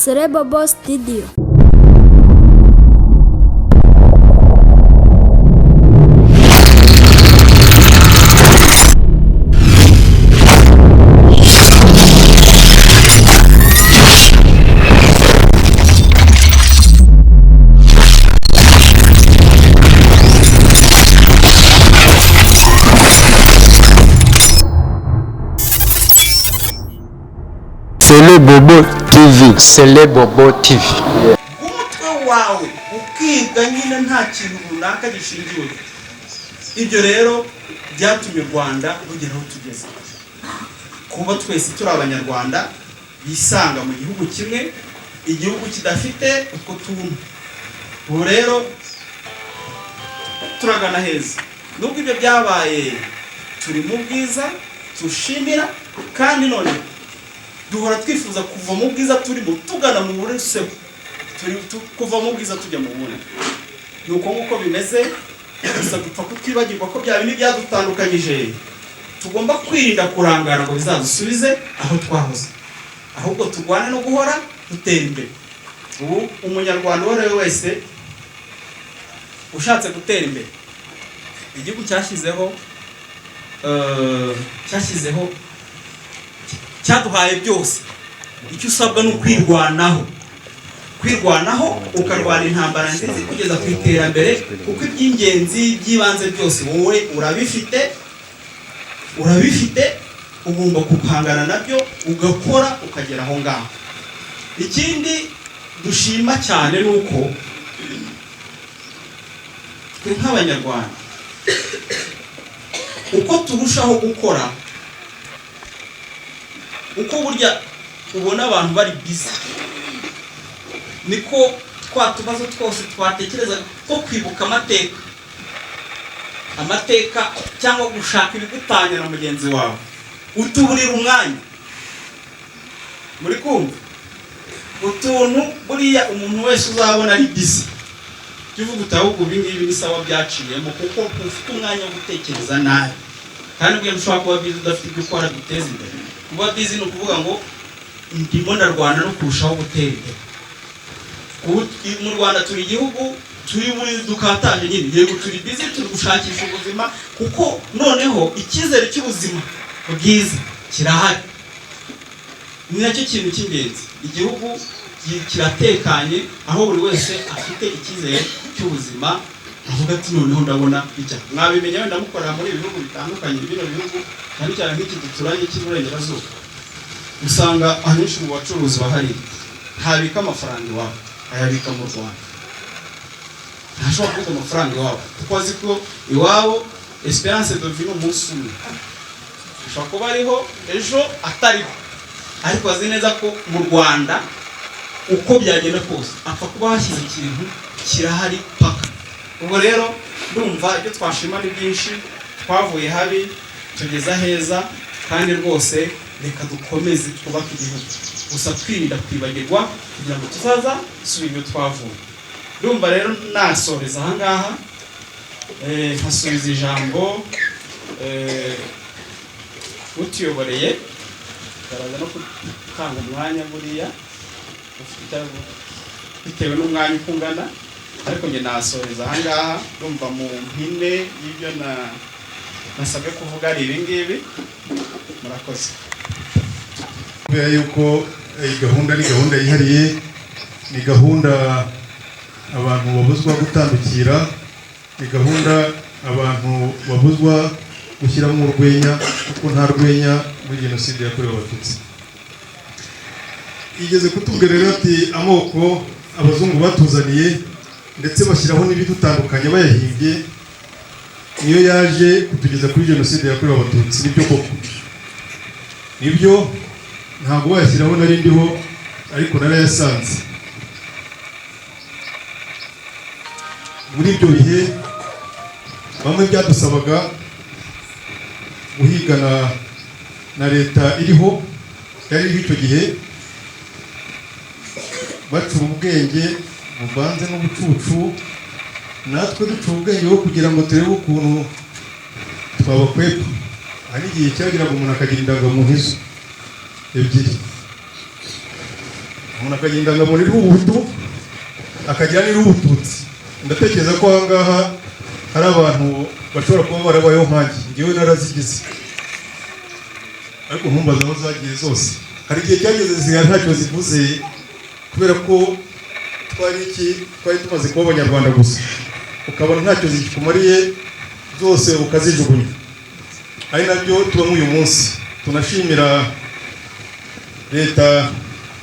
CELEBOBO Studio. CELEBOBO TV. CELEBOBO TV. Umutwe wawe ukiga nyine nta kintu runaka gishingiwe. Ibyo rero byatumye u Rwanda rugera aho tugeze. Kuba twese turi abanyarwanda bisanga mu gihugu kimwe, igihugu kidafite uko tuntu. Ubu rero turagana heza. Nubwo ibyo byabaye turi mu bwiza tushimira, kandi none duhora twifuza kuva mu bwiza turimo tugana mu burusebo, kuva mu bwiza tujya mu bundi. Nuko nguko bimeze, gusa dupfa kutwibagirwa ko bya bintu byadutandukanyije tugomba kwirinda kurangara ngo bizadusubize aho twahoze, ahubwo turwane no guhora dutera imbere. Ubu umunyarwanda uwo ari we wese ushatse gutera imbere, igihugu cyashyizeho cyaduhaye byose. Icyo usabwa no kwirwanaho ukarwana intambara nziza kugeza ku iterambere, kuko iby'ingenzi by'ibanze byose wowe urabifite, ugomba guhangana nabyo ugakora ukagera aho ngaho. Ikindi dushima cyane nuko twe nk'abanyarwanda uko turushaho gukora, uko burya ubona abantu bari busy, niko twatubazo twose twatekereza ko kwibuka amateka cyangwa gushaka ibigutanya na mugenzi wawe utuburira umwanya. Muri kumva utuntu buriya umuntu wese uzabona ari busy, tuvuga utahugu bingibi ni sawa byaciyemo, kuko ufite umwanya wo gutekereza nabi, kandi bwiye ushobora kuba busy udafite ibyo ukora biteza imbere. Kuba busy no kuvuga ngo ndimo ndarwana no kurushaho gutera imbere. Mu Rwanda turi igihugu turi muri dukataje nyine, yego turi busy, turi gushakisha ubuzima, kuko noneho icyizere cy'ubuzima bwiza kirahari. Ni nacyo kintu cy'ingenzi. Igihugu kiratekanye, aho buri wese afite icyizere cy'ubuzima, avuga ati noneho ndabona bijya. Mwabimenya wenda mukorera muri ibihugu bitandukanye, bino bihugu cyane cyane nk'iki duturanye cy'Iburengerazuba, usanga ahenshi mu bacuruzi bahari ntabika amafaranga iwabo, ayabika mu Rwanda. Ntashobora kubika amafaranga iwabo kuko azi ko iwabo esperance de vie umunsi umwe ushobora kuba ariho ejo atariho, ariko azi neza ko mu Rwanda uko byagenda kose apfa kuba hashyize ikintu kirahari paka. Ubwo rero ndumva ibyo twashima ni byinshi, twavuye habi tugeza heza, kandi rwose reka dukomeze twubake igihugu, gusa twirinda kwibagirwa kugira ngo tuzaza subira ibyo twavuye. Ndumva rero nasoreza aha ngaha, nkasubiza ijambo utuyoboreye, baraza no gutanga umwanya buriya bitewe n'umwanya uko ungana, ariko njye nasoreza aha ngaha. Ndumva mu mpine y'ibyo nasabwe kuvuga ari ibi ngibi. Murakoze. Kubera yuko gahunda ni gahunda yihariye, ni gahunda abantu babuzwa gutandukira, ni gahunda abantu babuzwa gushyiramo urwenya, kuko nta rwenya muri Genocide yakorewe Abatutsi. Igeze kutubwira rero ati amoko abazungu batuzaniye ndetse bashyiraho n'ibidutandukanye bayahimbye, niyo yaje kutugeza kuri Genocide yakorewe Abatutsi. Nibyo koko, nibyo, ntabwo bayashyiraho nari ndiho, ariko narayasanze. Muri ibyo bihe bamwe byadusabaga guhigana na leta iriho, yari iriho icyo gihe, bacura ubwenge buvanze n'ubucucu, natwe ducura ubwenge bwo kugira ngo turebe ukuntu twabakwepa. Hari igihe cyagiraga umuntu akagira indangamuntu ebyiri, umuntu akagira indangamuntu iriho ubuhutu akagira n'iriho ubututsi. Ndatekereza ko aha ngaha hari abantu bashobora kuba barabayeho nkanjye, njyewe narazigize, ariko ntumbaza aho zagiye zose. Hari igihe cyageze zigana ntacyo zivuze, kubera ko twari tumaze kuba abanyarwanda gusa, ukabona ntacyo zikumariye zose ukazijugunya. Ari nabyo tubamo uyu munsi. Tunashimira leta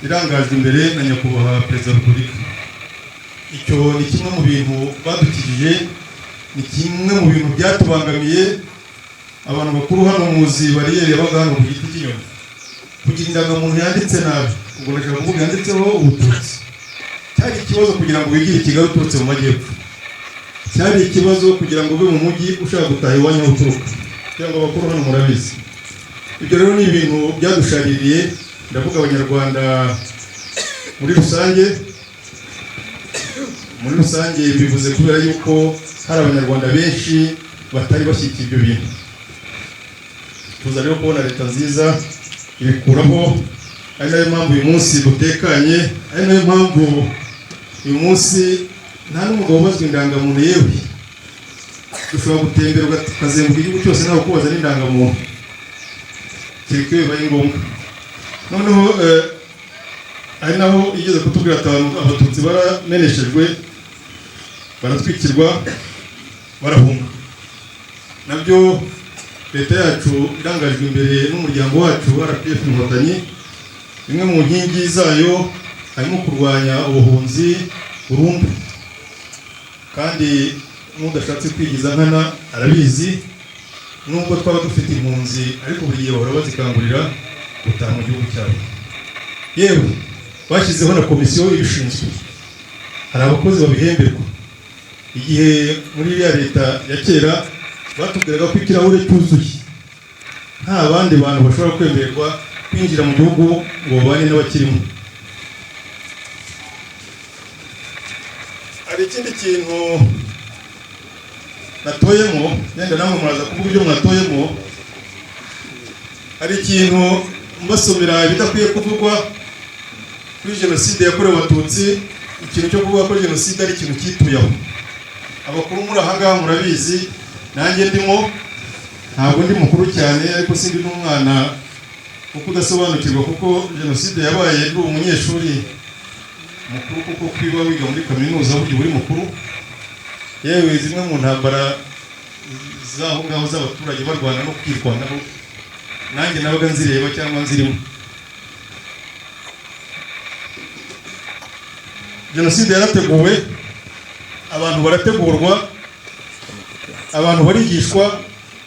irangajwe imbere na nyakubahwa perezida wa repubulika. Icyo ni kimwe mu bintu badukijije, ni kimwe mu bintu byatubangamiye. Abantu bakuru hano muzi bariyeri yabaga hano ku giti cy'inyoni, kugira indangamuntu yanditse nabi, ubwo nashaka kuvuga yanditseho ubututsi, cyari ikibazo kugira ngo wigire i Kigali uturutse mu majyepfo. Cyari ikibazo kugira ngo ube mu mujyi ushaka gutaha iwanyu aho uturuka, kugira ngo abakuru hano murabizi. Ibyo rero ni ibintu byadushaririye, ndavuga abanyarwanda muri rusange. Muri rusange bivuze kubera yuko hari abanyarwanda benshi batari bashyigikiye ibyo bintu. Tuza rero kubona leta nziza ibikuraho, ari nayo mpamvu uyu munsi dutekanye, ari nayo mpamvu uyu munsi nta n'umugabo ubazwa indangamuntu. Yewe dushobora gutembera ukazenguka igihugu cyose nawe kubaza n'indangamuntu, kereka iyo bibaye ngombwa. Noneho ari naho igeze kutubwira ati abatutsi barameneshejwe, baratwikirwa, barahunga. Nabyo leta yacu irangajwe imbere n'umuryango wacu RPF Inkotanyi, imwe mu nkingi zayo harimo kurwanya ubuhunzi burundu. Kandi n'udashatse kwigiza nkana arabizi, nubwo twaba dufite impunzi ariko buri gihe bahora bazikangurira gutaha mu gihugu cyabo. Yewe bashyizeho na komisiyo ibishinzwe, hari abakozi babihemberwa. Igihe muri iriya leta ya kera batubwiraga ko ikirahure cyuzuye, nta bandi bantu bashobora kwemererwa kwinjira mu gihugu ngo babane n'abakirimo. Hari ikindi kintu natoyemo, yenda namwe muraza kuvuga ibyo mwatoyemo. Hari ikintu mbasomera bidakwiye kuvugwa kuri Genocide yakorewe Abatutsi. Ikintu cyo kuvuga ko Genocide ari ikintu cyituyeho. Abakuru muri aha ngaha murabizi, nanjye ndimo, ntabwo ndi mukuru cyane ariko sindi n'umwana kuko udasobanukirwa, kuko Genocide yabaye ndi umunyeshuri mukuru, kuko kwiba wiga muri kaminuza buryo buri mukuru. Yewe zimwe mu ntambara zaho ngaho z'abaturage barwana no kwirwanaho, nanjye nabaga nzireba cyangwa nzirimo. Genocide yarateguwe, abantu barategurwa, abantu barigishwa,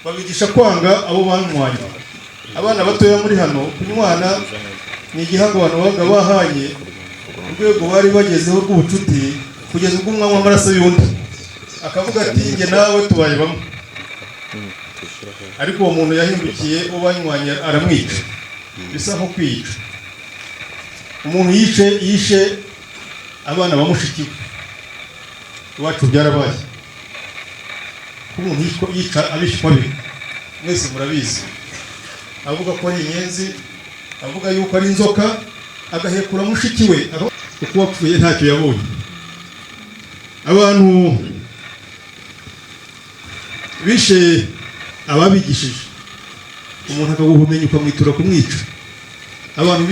babigisha kwanga abo banywanye. Abana batoya muri hano, kunywana ni igihango abantu babaga bahanye, urwego bari bagezeho rw'ubucuti, kugeza ubwo umwe anywa amaraso y'undi, akavuga ati njye nawe tubaye bamwe. Ariko uwo muntu yahindukiye uwo banywanye aramwica, bisa nko kwica. Umuntu yishe abana bamushikiwe. Iwacu byarabaye ko umuntu yica abishwa be, mwese murabizi. Avuga ko ari inyenzi, avuga yuko ari inzoka, agahekura mushiki we, kuko wapfuye ntacyo yabonye. Abantu bishe ababigishije, umuntu akaguhumenya ukamwitura kumwica. Abantu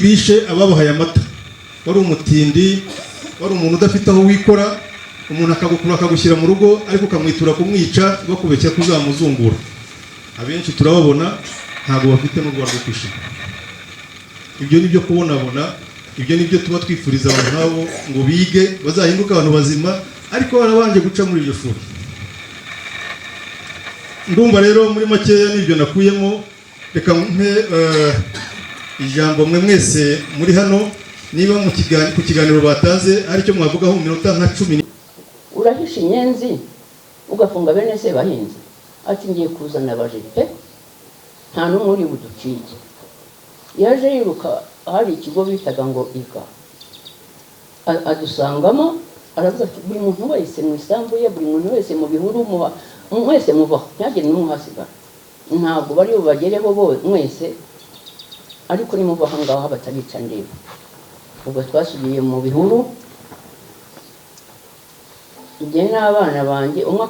bishe ababahaye amata, wari umutindi, wari umuntu udafite aho wikora, umuntu akagukura akagushyira mu rugo ariko ukamwitura kumwica, bakubeshya kuzamuzungura. Abenshi turababona ntabwo bafite n'urwara rwo kwishima. Ibyo nibyo kubonabona, ibyo nibyo tuba twifuriza abantu nabo ngo bige bazahinduka abantu bazima, ariko barabanje guca muri iryo shuri. Ndumva rero muri makeya nibyo nakuyemo. Reka mpe ijambo mwe mwese muri hano, niba ku kiganiro bataze aricyo mwavugaho mu minota nka 10. Urahisha inyenzi ugafunga bene se bahinze, ati ngiye kuzana abajepe, nta n'umwe uri buducike. Yaje yiruka, hari ikigo bitaga ngo IGA, adusangamo, aravuga ati buri muntu wese mu isambu ye, buri muntu wese mu bihuru mwese mubaho, ntihagire n'umwe uhasigara. Ntabwo bari bubagereho mwese, ariko nimubaho ngaho batabica ndeba. ubwo twasubiye mu bihuru njye n'abana banjye umwe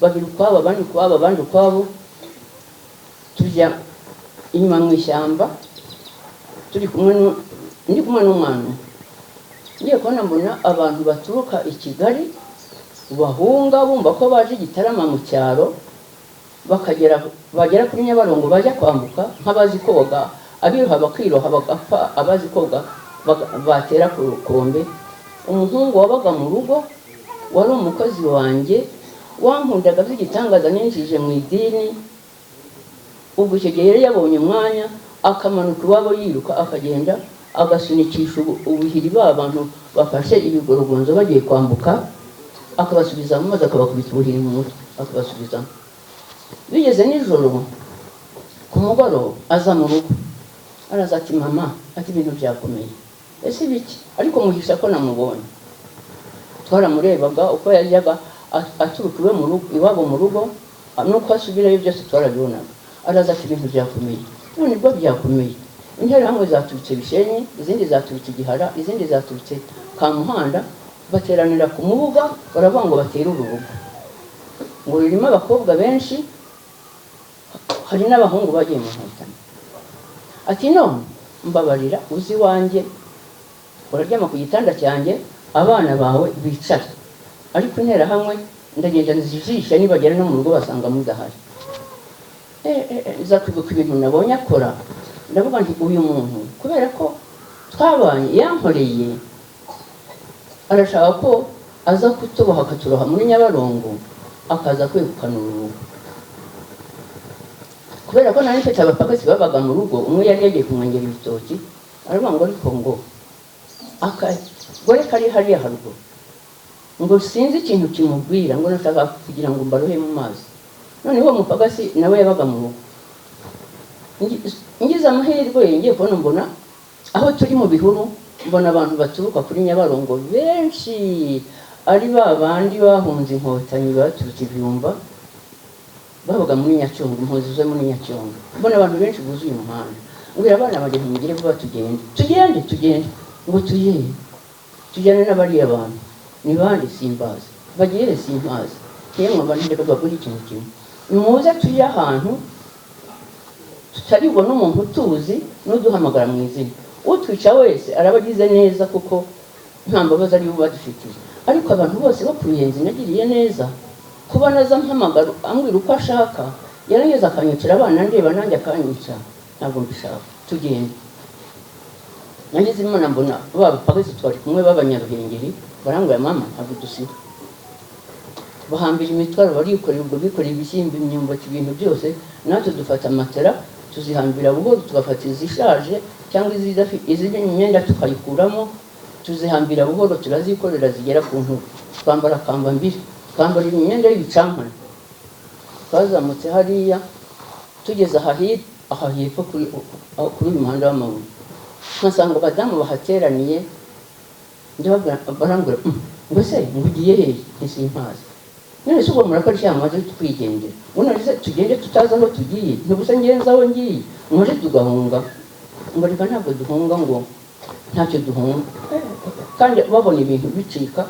babiri ukwabo abandi ukwabo abandi ukwabo tujya inyuma mu ishyamba ndi kumwe n'umwana ngiye kubona mbona abantu baturuka i Kigali bahunga bumva ko baje Gitarama mu cyaro bagera kuri Nyabarongo bajya kwambuka nk'abazi koga abiroha bakiroha bagapfa abazi koga batera ku rukombe. Umuhungu wabaga mu rugo wari umukozi wanjye wankundaga by'igitangaza ninjije mu idini. Ubwo icyo gihe yari yabonye umwanya akamanuka iwabo yiruka akagenda agasunikisha ubuhiri b'abantu bafashe ibigorogonzo bagiye kwambuka akabasubiza mu mazi akabakubita ubuhiri mu mutwe akabasubiza. Bigeze nijoro ku mugoroba aza mu rugo araza ati mama ati ibintu byakomeye. Ese biki? Ariko muhisha ko namubonye. Twaramurebaga uko yajyaga aturuka iwabo mu rugo nuko asubirayo byose twarabibonaga. Araza ati ibintu byakomeye. None bwo byakomeye. Interahamwe zaturutse Bishenyi, izindi zaturutse Gihara, izindi zaturutse Kamuhanda, bateranira ku mubuga baravuga ngo batera urubuga. Ngo ririmo abakobwa benshi hari n'abahungu bagiye mu nkotanyi. Ati none mbabarira uzi wanjye uraryama ku gitanda cyanjye abana bawe bicara, ariko interahamwe ndagenda nzijisha nibagera no mu rugo basanga mudahari. Za kwibuka ibintu nabonye akora ndavuga nti uyu muntu kubera ko twabanye yankoreye arashaka ko aza kutuboha akaturoha muri Nyabarongo akaza kwegukana urugo. Kubera ko nari mfite abapagasi babaga mu rugo, umwe yari yagiye kumwengera ibitoki aravuga ngo ariko ngo gore kari hariya haruguru ngo sinzi ikintu kimubwira ngo nashaka kugira ngo mbarohe mu mazi. None uwo mupagasi nawe yabaga mu rugo. Ngize amahirwe ngiye kubona mbona aho turi mu bihuru mbona abantu baturuka kuri Nyabarongo benshi ari babandi bahunze inkotanyi baturutse Ibyumba babaga muri Nyacyonga, impunzi zo muri Nyacyonga. Mbona abantu benshi buzuye umuhanda. Mbwira abana baje mugire vuba tugende ngo tujyane n'abariya abantu ni bandi simbazi bagiye simbazi yemwe abandi ko bagura ikintu kimwe nimuze tujye ahantu tutaribona umuntu tuzi n'uduhamagara mu izina. Utwica wese arabagize neza kuko nta mbabazi ari bo badufitiye. Ariko abantu bose bakuyenze nagiriye neza kuba naza mpamagara ambwira uko ashaka yarangeze akanyicira abana ndeba nanjye akanyica ntabwo mbishaka. Tugende nagize imana mbona babapagasi twari kumwe b'abanyaruhengeri barangura mama ntabwo dusiba bahambira imitwaro barikorera ubwo bikorera ibishyimbo imyumbati ibintu byose natwe dufata matera tuzihambira buhoro tugafata izishaje cyangwa izindi imyenda tukayikuramo tuzihambira buhoro turazikorera zigera ku ntugu. Twambara kamba mbiri twambara imyenda y'ibicankana twazamutse hariya tugeze aha hepfo kuri uyu muhanda w'amabuye nkasanga abadamu bahateraniye barangura ngo se ngugiye hehe nsimpazi none se ubwo murakora icyaha maze twigendera ubundi se tugende tutazi aho tugiye ntibusa ngenza aho ngiye muje tugahunga ngo reka ntabwo duhunga ngo ntacyo duhunga kandi babona ibintu bicika.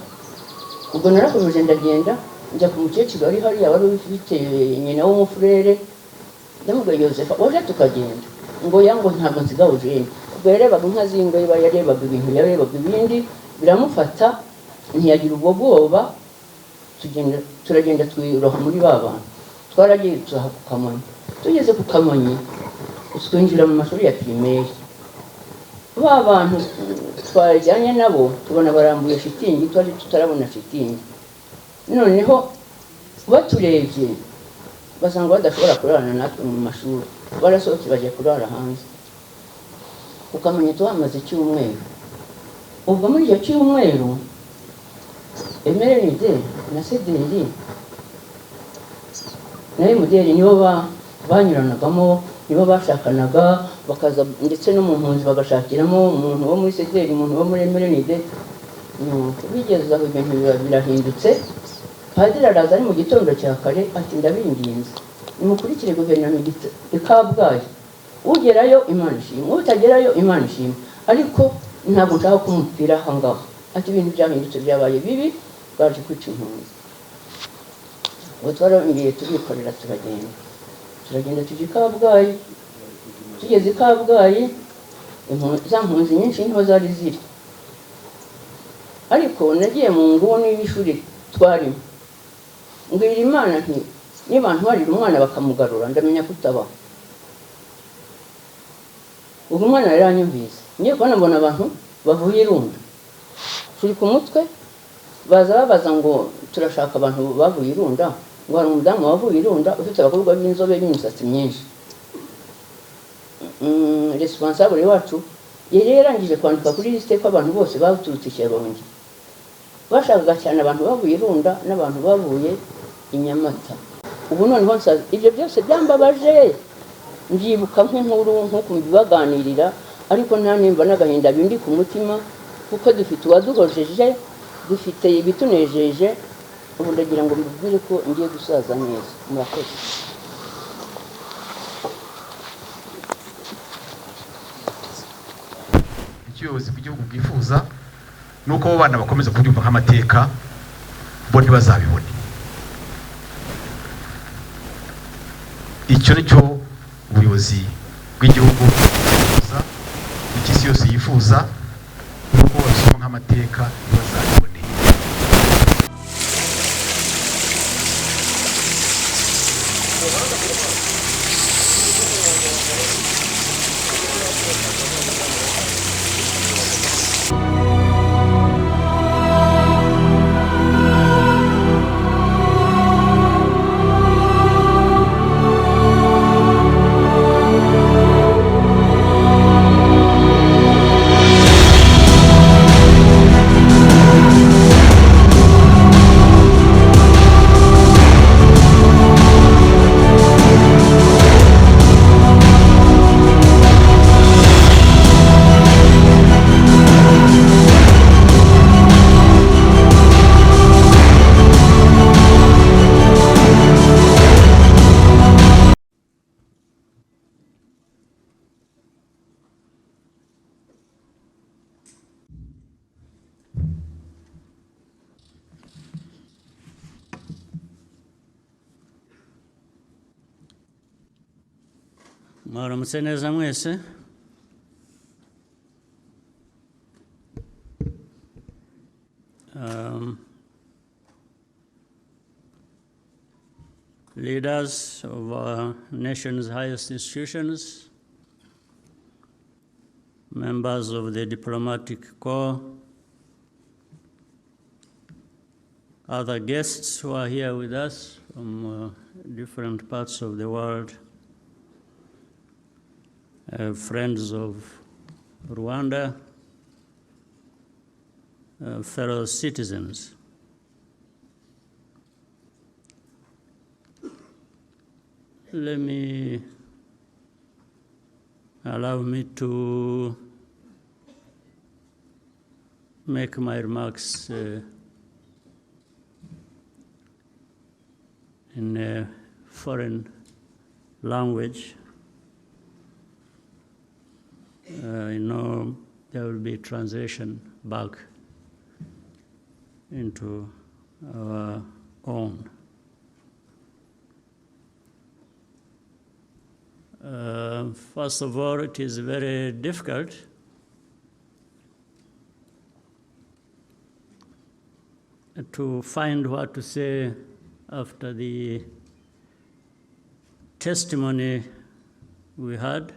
Ubwo narakomeje ndagenda njya ku mukecuru ari hariya wari ufite nyina w'umufurere ndamubwira Yosefa waje tukagenda ngo yango ntabwo nsigaho jene. Ubwo yarebaga inka z'ingwe yarebaga ibintu yarebaga ibindi biramufata ntiyagira ubwo bwoba. Turagenda twiroha muri babana twaragiye tuzaha ku Kamonyi. Tugeze ku Kamonyi twinjira mu mashuri ya primaire. Bantu twajyanye nabo tubona barambuye shitingi twari tutarabona shitingi. Noneho baturebye basanga badashobora kurarana natwe mu mashuri barasohotse baje kurara hanze. Ukamenya tuhamaze icyumweru. Ubwo muri icyo cyumweru Emerenide na Sederi nawe muderi nibo banyuranagamo nibo bashakanaga bakaza ndetse no mu mpunzi bagashakiramo umuntu wo muri Sederi umuntu wo muri Emerenide. Bigeze aho ibintu birahindutse. Padiri araza ari mu gitondo cya kare ati ndabinginze nimukurikire guverinoma Kabgayi ugerayo Imana ishimwe utagerayo Imana ishimwe ariko ntabwo nshaka kumupira aha ngaha, ati ibintu byahindutse byabaye bibi, baje kwica impunzi. Ubwo twarongeye turikorera turagenda tujya i Kabgayi. Tugeze i Kabgayi za mpunzi nyinshi niho zari ziri, ariko nagiye mu nguni y'ishuri twarimo, mbwira Imana nti niba ntwarira umwana bakamugarura ndamenya kutabaho. Ubwo umwana yaranyumvise, ngiye kubona mbona abantu bavuye i Runda, turi ku mutwe, baza babaza ngo turashaka abantu bavuye i Runda, ngo hari umudamu wavuye i Runda ufite abakobwa b'inzobe n'imisatsi myinshi. Responsable wacu yari yarangije kwandika kuri liste ko abantu bose baturutse Kirongi, bashakaga cyane abantu bavuye i Runda n'abantu bavuye i Nyamata. Ubu noneho ibyo byose byambabaje, mbyibuka nk'inkuru nk'uko mbibaganirira, ariko nta nimba n'agahinda bindi ku mutima, kuko dufite uwaduhojeje, dufite ibitunejeje. Ubu ndagira ngo mbibwire ko ngiye gusaza neza. Murakoze. Ubuyobozi bw'igihugu bwifuza nuko abo bana bakomeza kubyumva nk'amateka, bo ntibazabibone. Icyo nicyo ubuyobozi bw'igihugu bwifuza, n'isi yose yifuza, nuko babisoma nk'amateka ntibazabibone. Mwaramutse neza mwese. Leaders of our nation's highest institutions, members of the diplomatic corps, other guests who are here with us from different parts of the world, friends of Rwanda, fellow citizens. Allow me to make my remarks in a foreign language. I know there will be translation back into our own. First of all, it is very difficult to find what to say after the testimony we had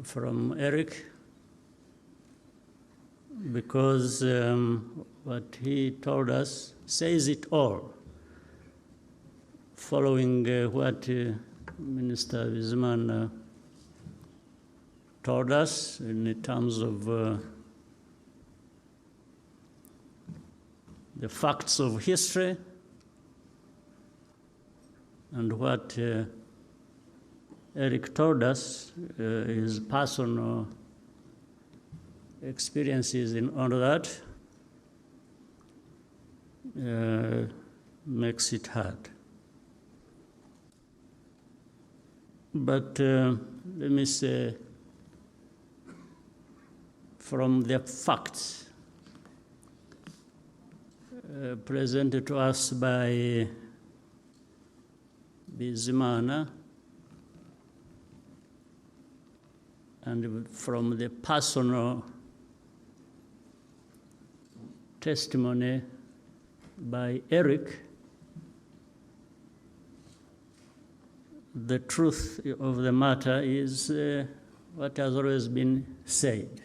from Eric, because what he told us says it all, following what Minister Wiseman told us in terms of the facts of history and what Eric told us, his personal experiences in all that, makes it hard. But let me say, from the facts presented to us by Bizimana and from the personal testimony by Eric, the truth of the matter is what has always been said.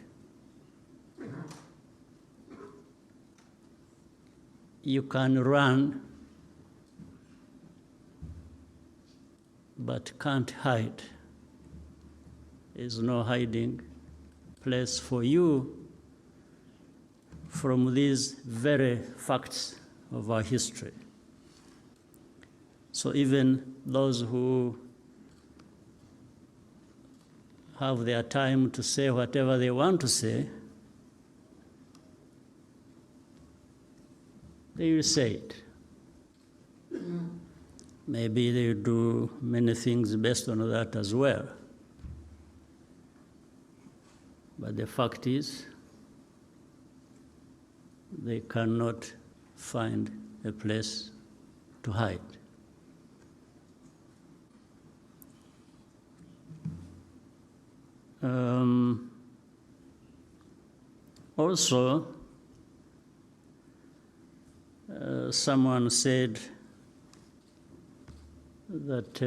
You can run, but can't hide. There's no hiding place for you from these very facts of our history. So even those who have their time to say whatever they want to say, they will say it. Maybe they will do many things based on that as well. But the fact is, they cannot find a place to hide. Also, someone said that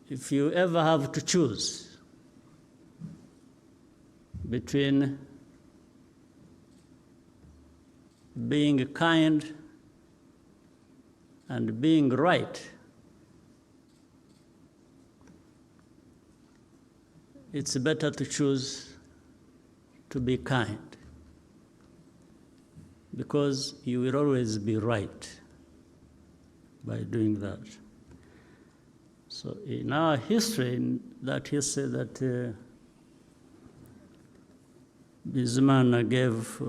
if you ever have to choose between being kind and being right, it's better to choose to be kind, because you will always be right by doing that. So in our history, in that history that Bizimana gave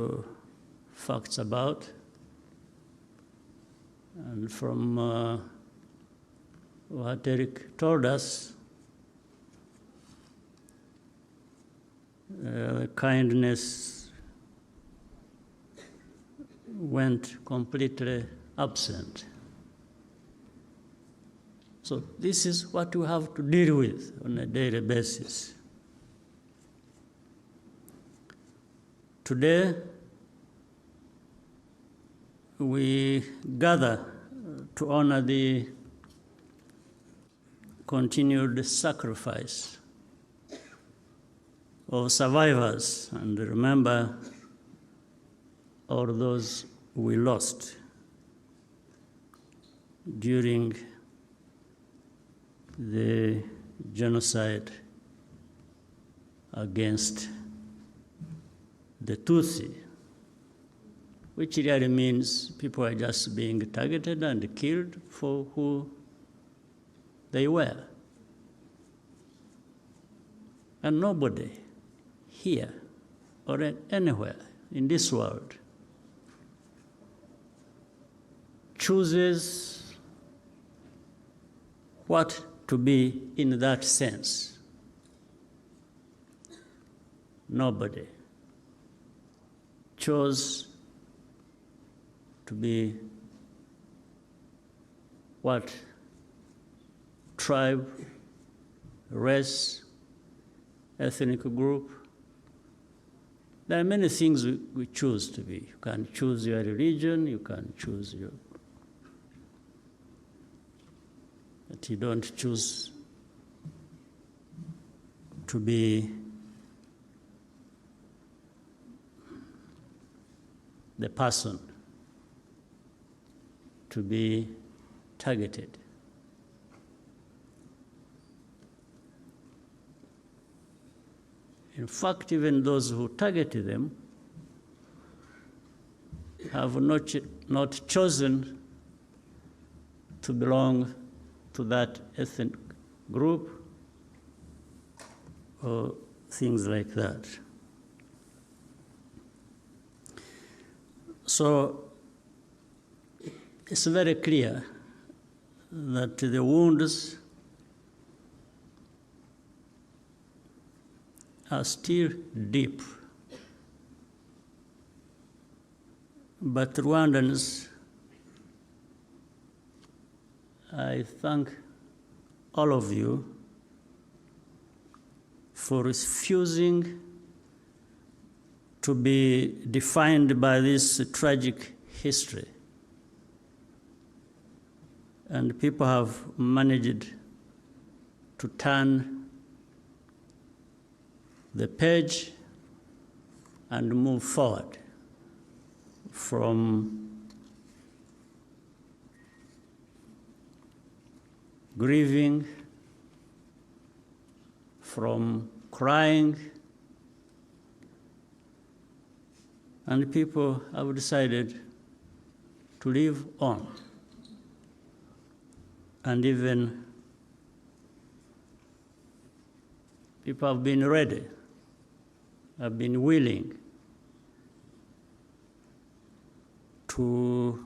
facts about, and from what Eric told us, kindness went completely absent. So this is what we have to deal with on a daily basis. Today, we gather to honor the continued sacrifice of survivors and remember all those we lost during the genocide against the Tutsi, which really means people are just being targeted and killed for who they were. And nobody here or anywhere in this world chooses what to be in that sense. Nobody chose to be what tribe, race, ethnic group. There are many things we choose to be. You can choose your religion, you can choose your, but you don't choose to be the person to be targeted. In fact, even those who targeted them have not chosen to belong to that ethnic group or things like that. So it's very clear that the wounds are still deep. But Rwandans, I thank all of you for refusing to be defined by this tragic history. And people have managed to turn the page and move forward from grieving, from crying, and people have decided to live on. And even people have been ready, have been willing to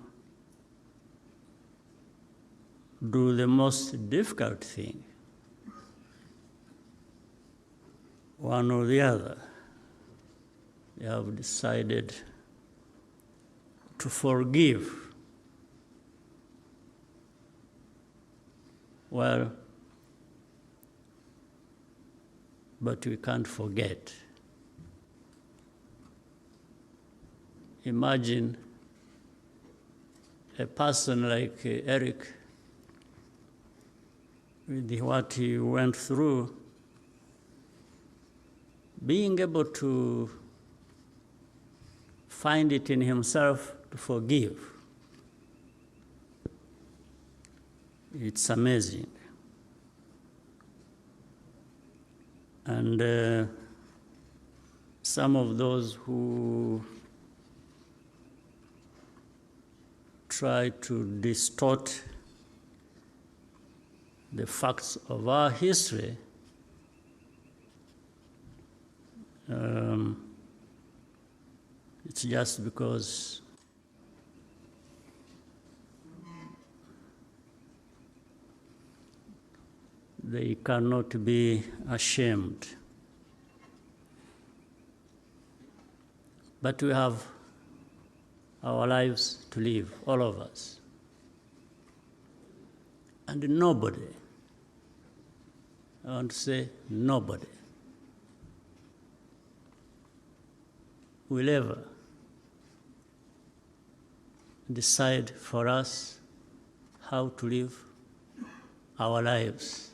do the most difficult thing, one or the other. They have decided to forgive. Well, but we can't forget. Imagine a person like Eric, with what he went through, being able to find it in himself to forgive. It's amazing. And some of those who try to distort the facts of our history it's just because they cannot be ashamed. But we have our lives to live, all of us. And nobody, I want to say nobody, will ever decide for us how to live our lives.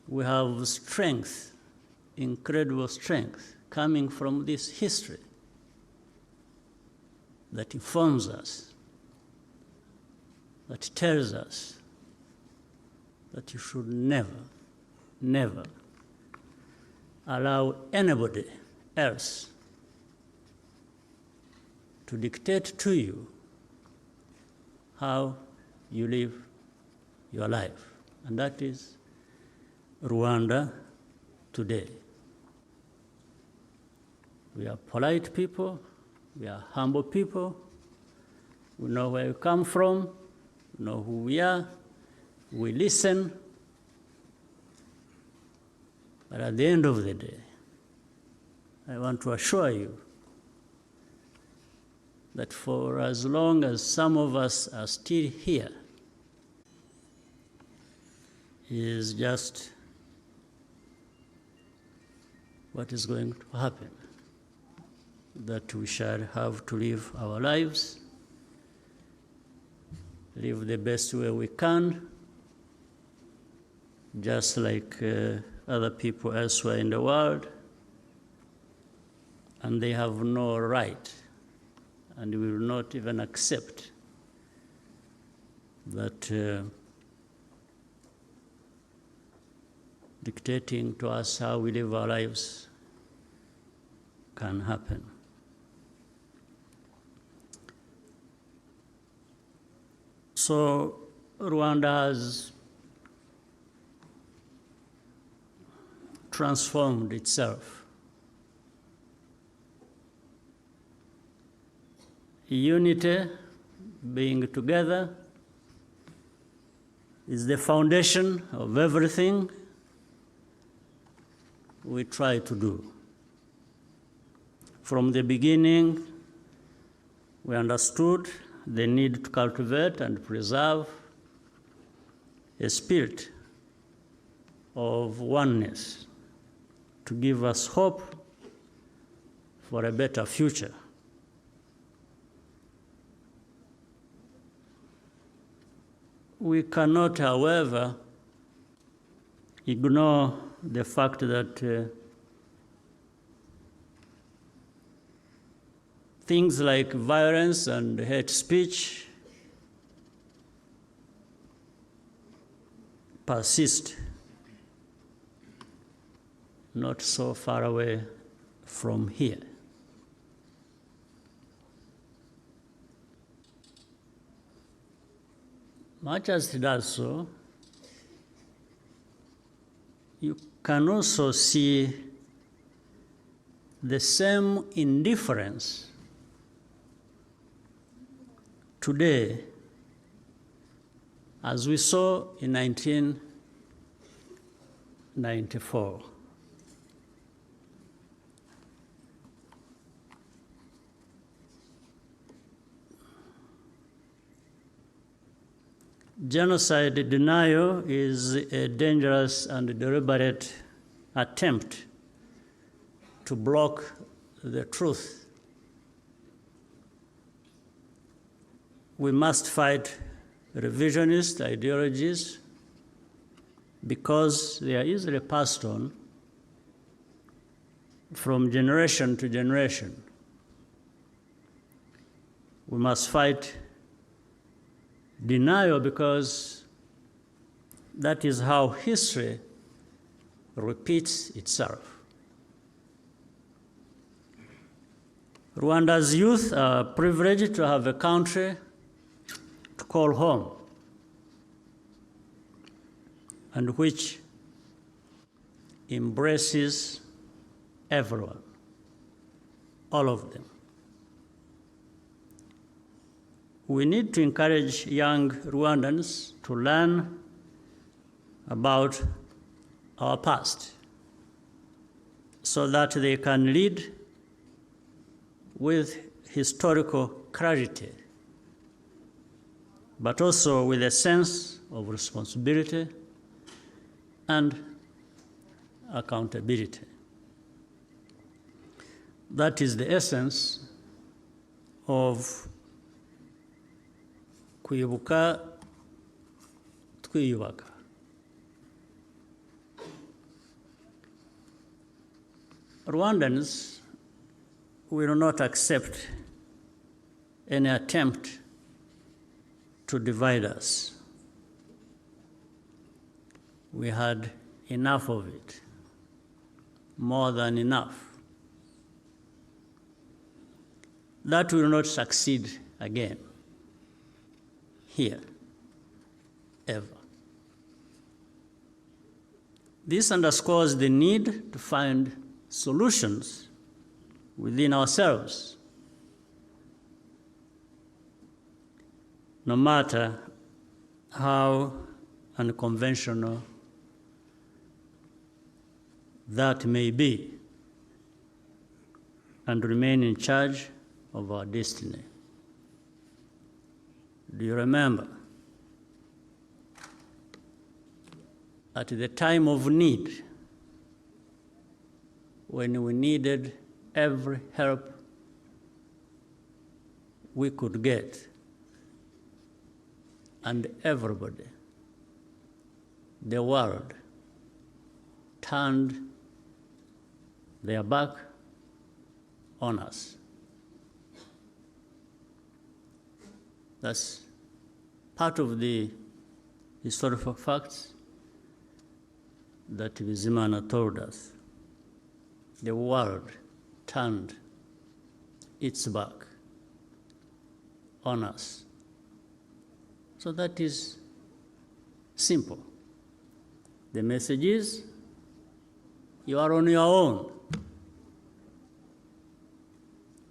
We have strength, incredible strength, coming from this history that informs us, that tells us that you should never, never allow anybody else to dictate to you how you live your life. And that is Rwanda today. We are polite people, we are humble people, we know where we come from, we know who we are, we listen. But at the end of the day, I want to assure you that for as long as some of us are still here, is just what is going to happen. That we shall have to live our lives, live the best way we can, just like other people elsewhere in the world, and they have no right, and we will not even accept that dictating to us how we live our lives can happen. So Rwanda has transformed itself. Unity, being together, is the foundation of everything. we try to do. From the beginning, we understood the need to cultivate and preserve a spirit of oneness to give us hope for a better future. We cannot, however, ignore the fact that things like violence and hate speech persist not so far away from here. Much as it does so, you can also see the same indifference today as we saw in 1994. Genocide denial is a dangerous and deliberate attempt to block the truth. We must fight revisionist ideologies because they are easily passed on from generation to generation. We must fight denial because that is how history repeats itself. Rwanda's youth are privileged to have a country to call home, and which embraces everyone, all of them. We need to encourage young Rwandans to learn about our past so that they can lead with historical clarity, but also with a sense of responsibility and accountability. That is the essence of Kwibuka, Kwibuka. Rwandans will not accept any attempt to divide us. We had enough of it, more than enough. That will not succeed again, here, ever. This underscores the need to find solutions within ourselves, no matter how unconventional that may be, and remain in charge of our destiny. Do you remember? At the time of need, when we needed every help we could get, and everybody, the world, turned their back on us. That's part of the historical facts that Bizimana told us. The world turned its back on us. So that is simple. The message is, you are on your own.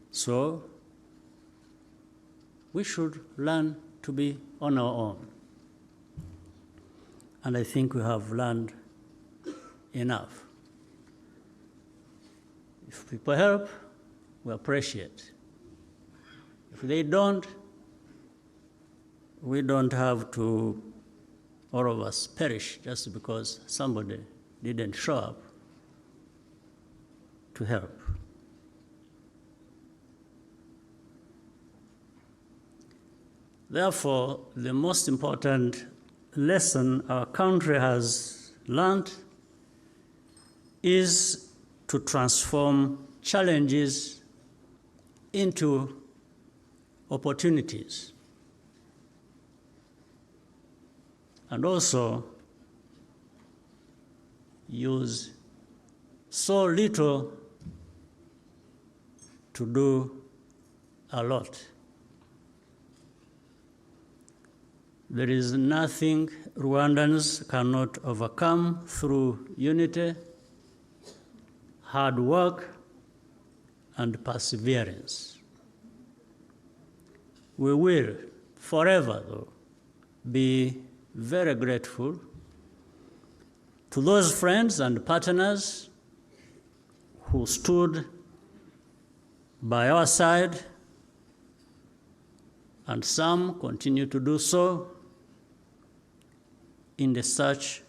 So we should learn to be on our own. And I think we have learned enough. If people help, we appreciate. If they don't, we don't have to, all of us, perish just because somebody didn't show up to help. Therefore, the most important lesson our country has learned is to transform challenges into opportunities. And also use so little to do a lot. There is nothing Rwandans cannot overcome through unity, hard work, and perseverance. We will forever, though, be very grateful to those friends and partners who stood by our side, and some continue to do so in the search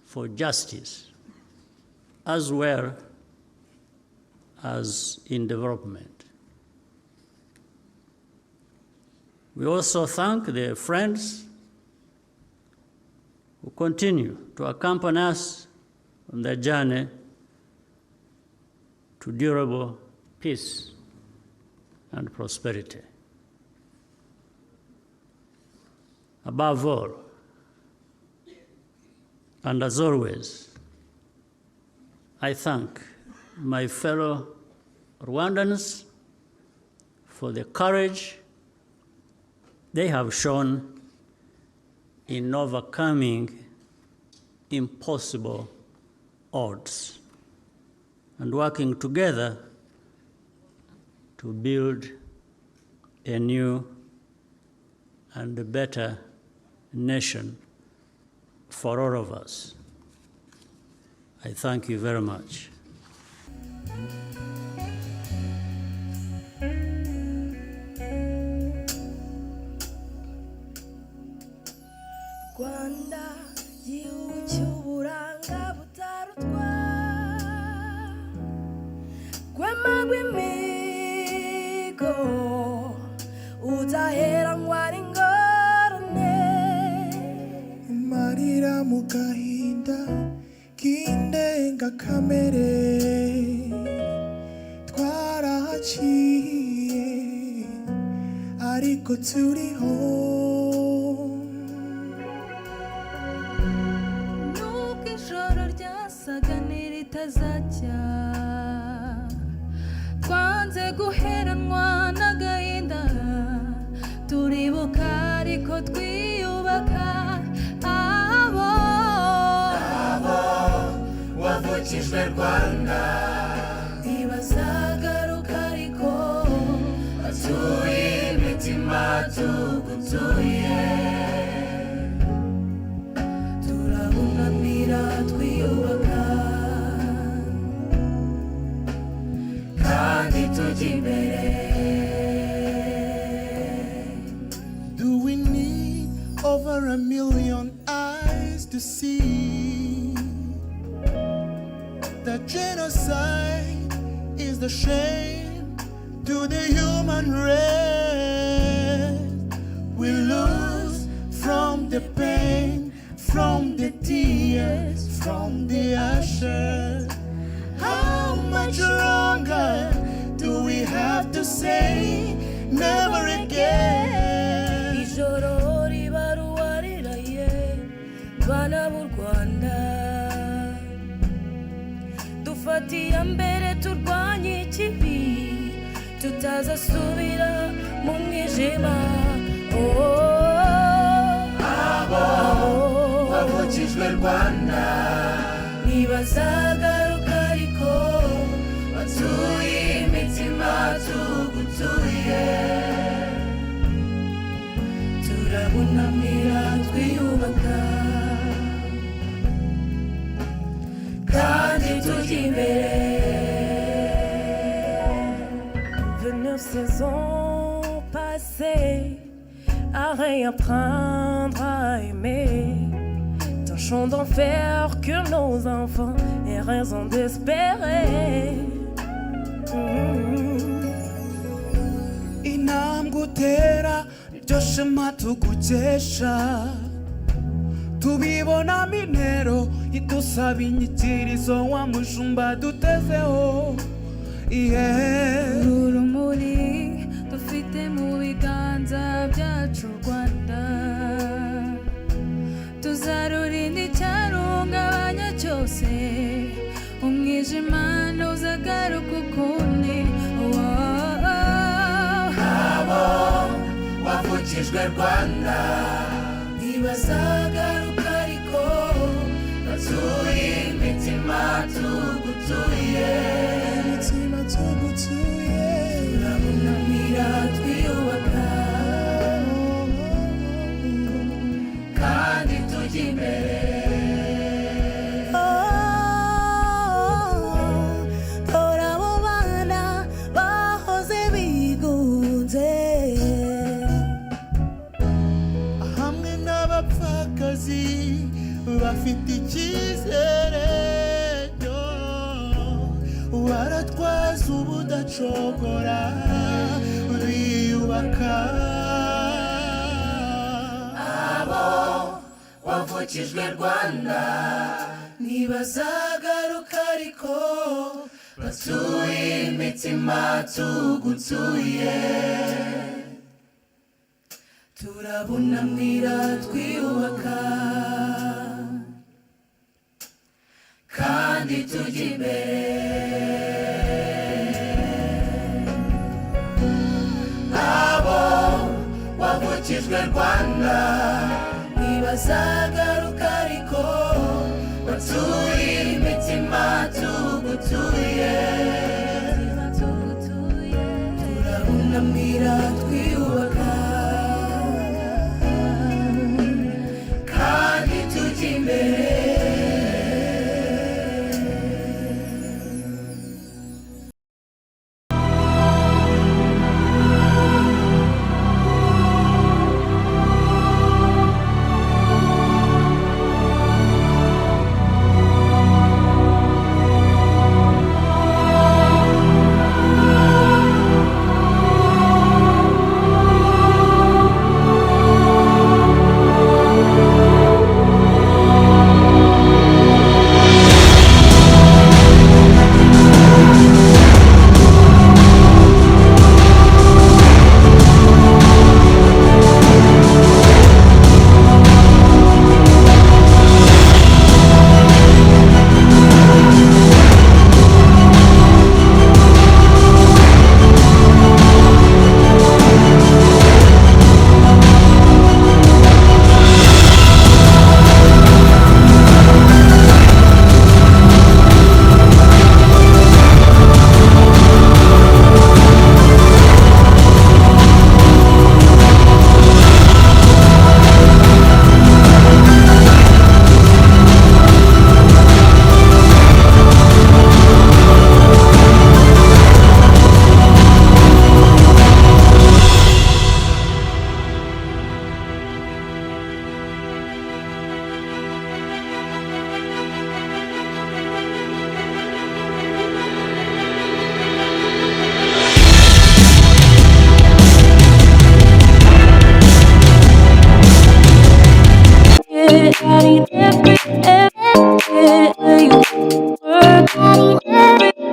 for justice, as well as in development. We also thank the friends who continue to accompany us on the journey to durable peace and prosperity. Above all, and as always, I thank my fellow Rwandans for the courage they have shown in overcoming impossible odds and working together to build a new and a better nation for all of us. I thank you very much. Rwanda, gihugu cy'uburanga butarutwa, rwema rw'imigo udaheranwa n'ingorane, amarira mu gahinda k'indengakamere twarahaciye ariko turiho. Ritazajya twanze guheranwa n'agahinda, turibuka ariko twiyubaka. Abo wavukijwe Rwanda ntibazagaruka, ariko batuye imitima tugutuye. Turabunamira twiyubaka kandi tujya imbere. Do we need over 1 million eyes to see that genocide is the shame to the human race? We lose from the pain, from the tears, from the ashes. How much longer do we have to say never again? Ijoro ribaruwa riraye bana b'u Rwanda, dufatiye mbere turwanye ikibi, tutazasubira mu mwijima. Abo wavukijwe Rwanda ntibazagaruka, ariko batuye imitima tugutuye. Turabunamira twiyubaka kandi tujya imbere. saisons passées à réapprendre à aimer. Tâchons d'en faire que nos enfants aient raison d'espérer. Inamgutera niryoshema tugukesha tubibona minero idusaba inyikirizo wa mushumba dutezeho urumuri dufite mu biganza byacu Rwanda tuzarurinda icyarungabanya cyose umwijima ntuzagaruka ukundi abo wavukijwe Rwanda ntibazagaruka ariko batuye imitima tugutuye turabunamira twiyubaka kandi tujya imbere abo bana bahoze bigunze hamwe n'abapfakazi bafite icyizere baratwaza ubudacogora biyubaka abo wavukijwe Rwanda ntibazagaruka ariko batuye imitima tugutuye turabunamira twiyubaka kandi tujya imbere abo wavukijwe Rwanda ntibazagaruka ariko batuye